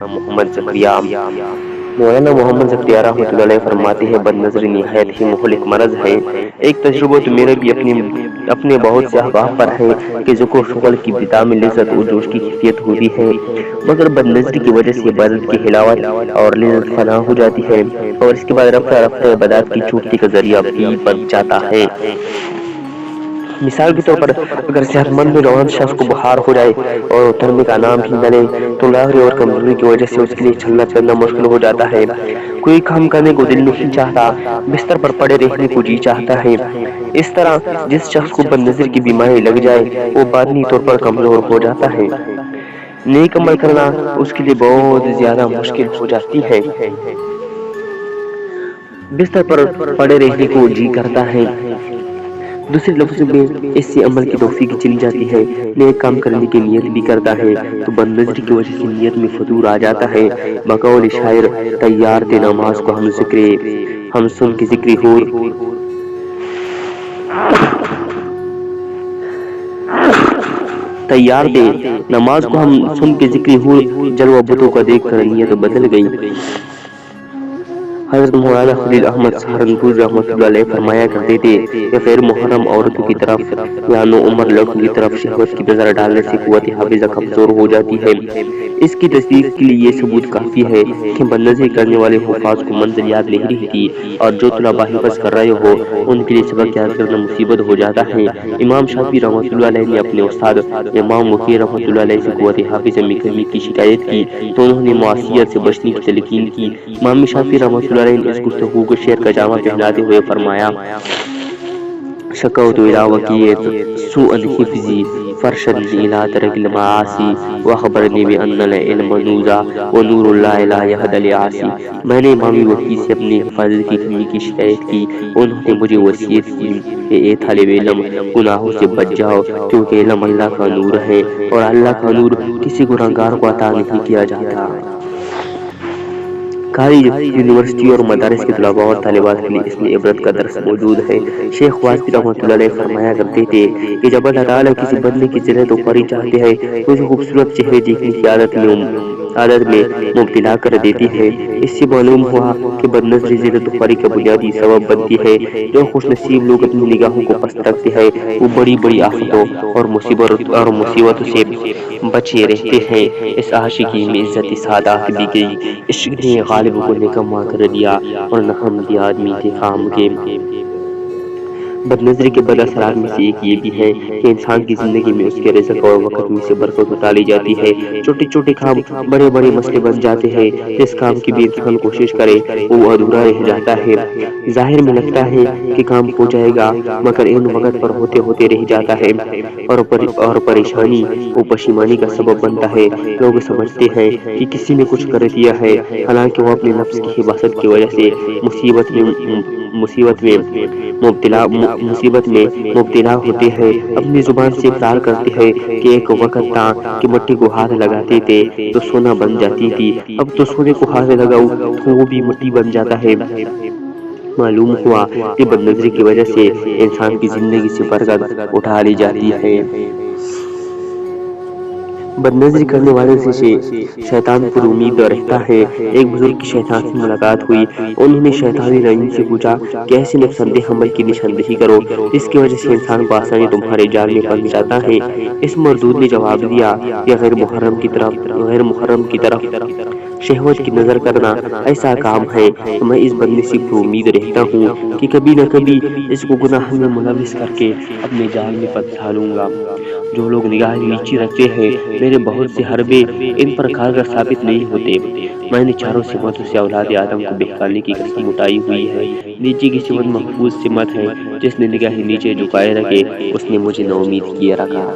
محمد زکریا مولانا محمد زکریا رحمۃ اللہ علیہ فرماتے ہیں بد نظری نہایت ہی مہلک مرض ہے۔ ایک تجربہ تو میرے بھی اپنے بہت سے احباب پر ہے کہ ذکر و شغل کی ابتدا میں لذت و جوش کی کیفیت ہوتی ہے، مگر بد نظری کی وجہ سے عبادت کی حلاوت اور لذت فنا ہو جاتی ہے، اور اس کے بعد رفتہ رفتہ عبادات کی چھوٹتی کا ذریعہ بھی بن جاتا ہے۔ مثال کے طور پر اگر صحت مند نوجوان شخص کو بخار ہو جائے اور اترنے کا نام بھی نہ لے تو لاغری اور کمزوری کی وجہ سے اس کے لیے چلنا پھرنا مشکل ہو جاتا ہے، کوئی کام کرنے کو دل نہیں چاہتا، بستر پر پڑے رہنے کو جی چاہتا ہے۔ اس طرح جس شخص کو بد نظر کی بیماری لگ جائے وہ باطنی طور پر کمزور ہو جاتا ہے، نیک عمل کرنا اس کے لیے بہت زیادہ مشکل ہو جاتی ہے، بستر پر پڑے رہنے کو جی کرتا ہے۔ دوسرے لفظوں میں اس سے عمل کی توفیق چلی جاتی ہے، نیک کام کرنے کی نیت بھی کرتا ہے تو بد نظری کی وجہ سے نیت میں فتور آ جاتا ہے۔ بقول شاعر تیار تھے نماز کو ہم سن کے ذکر حور تیار تھے نماز کو ہم سن کے ذکر حور جلوہ بتوں کا دیکھ کر نیت بدل گئی۔ حضرت مولانا خلیل احمد سہارنپور رحمۃ اللہ علیہ فرمایا کرتے تھے کہ غیر محرم عورتوں کی طرف یا نوعمر لڑکوں کی طرف شہوت کی نظر ڈالنے سے قوت حافظہ کمزور ہو جاتی ہے۔ اس کی تصدیق کے لیے یہ ثبوت کافی ہے کہ بد نظری کرنے والے حفاظ کو منزل یاد نہیں رہتی، اور جو طلباء حفظ کر رہے ہو ان کے لیے سبق یاد کرنا مصیبت ہو جاتا ہے۔ امام شافعی رحمۃ اللہ علیہ نے اپنے استاد امام وکیع رحمۃ اللہ علیہ سے قوت حافظہ میں کمی کی شکایت کی تو انہوں نے معصیت سے بچنے کی تلقین کی۔ امام شافعی رحمۃ اللہ علیہ نے اس گفتگو کو شعر کا جامہ پہناتے ہوئے فرمایا: شکوت الی وکیع سوء الحفظ فارشدنی الی ترک المعاصی واخبرنی بان العلم نور ونور اللہ لا یہدی العاصی۔ میں نے امام وکیع سے اپنی حفاظت کی کمی کی شکایت کی، انہوں نے مجھے وصیت کی کہ اے طالب علم گناہوں سے بچ جاؤ، کیونکہ علم اللہ کا نور ہے اور اللہ کا نور کسی گنہگار کو عطا نہیں کیا جاتا۔ کالج، یونیورسٹی اور مدارس کے طلباء اور طالبات کے لیے اس میں عبرت کا درس موجود ہے۔ شیخ واصفی رحمۃ اللہ علیہ فرمایا کرتے تھے کہ جب اللہ تعالیٰ کسی بندے کی ذلت و خواری چاہتے ہیں تو اسے خوبصورت چہرے دیکھنے کی عادت میں مبتلا کر دیتی ہے۔ اس سے معلوم ہوا کہ بد نظری ذلت و خواری کا بنیادی سبب بنتی ہے۔ جو خوش نصیب لوگ اپنی نگاہوں کو پست رکھتے ہیں وہ بڑی بڑی آفتوں اور مصیبتوں سے بچے رہتے ہیں۔ اس عاشقی میں عزت سعادت بھی گئی، عشق نے غالب کو نکما کر دیا اور ناحمدی آدمی تھے خام کے۔ بد نظری کے بد اثرات میں سے ایک یہ بھی ہے کہ انسان کی زندگی میں اس کے رزق اور وقت میں سے برکت اٹھا لی جاتی ہے۔ چھوٹے چھوٹے کام بڑے بڑے مسئلے بن جاتے ہیں، جس کام کی بھی انسان کوشش کرے وہ ادھورا رہ جاتا ہے۔ ظاہر میں لگتا ہے کہ کام ہو جائے گا مگر عین وقت پر ہوتے ہوتے رہ جاتا ہے اور پریشانی و پشیمانی کا سبب بنتا ہے۔ لوگ سمجھتے ہیں کہ کسی نے کچھ کر دیا ہے، حالانکہ وہ اپنے نفس کی حفاظت کی وجہ سے مصیبت میں مبتلا ہوتے ہیں۔ اپنی زبان سے اقرار کرتے ہیں کہ ایک وقت تھا کہ مٹی کو ہاتھ لگاتے تھے تو سونا بن جاتی تھی، اب تو سونے کو ہاتھ لگاؤ تو وہ بھی مٹی بن جاتا ہے۔ معلوم ہوا کہ بد نظری کی وجہ سے انسان کی زندگی سے برکت اٹھا لی جاتی ہے۔ بد نظری کرنے والے سے شیطان پر امید رہتا ہے۔ ایک بزرگ کی شیطان سے ملاقات ہوئی، انہوں نے شیطانی رجم سے پوچھا کہ ایسے نقصاندہ عمل کی نشاندہی کرو جس کی وجہ سے انسان کو آسانی تمہارے جال میں پھنس جاتا ہے۔ اس مردود نے جواب دیا کہ غیر محرم کی طرف شہوت کی نظر کرنا ایسا کام ہے تو میں اس بدنصیب پر امید رہتا ہوں کہ کبھی نہ کبھی اس کو گناہ میں ملوث کر کے اپنے جال میں پھنسا لوں گا۔ جو لوگ نگاہ نیچی رکھتے ہیں میرے بہت سے حربے ان پر کارگر ثابت نہیں ہوتے۔ میں نے چاروں سمتوں سے اولاد آدم کو بہکانے کی قسم اٹھائی ہوئی ہے۔ نیچے کی سمت محفوظ سمت ہے، جس نے نگاہ نیچے جھکائے رکھے اس نے مجھے نا امید کیے رکھا۔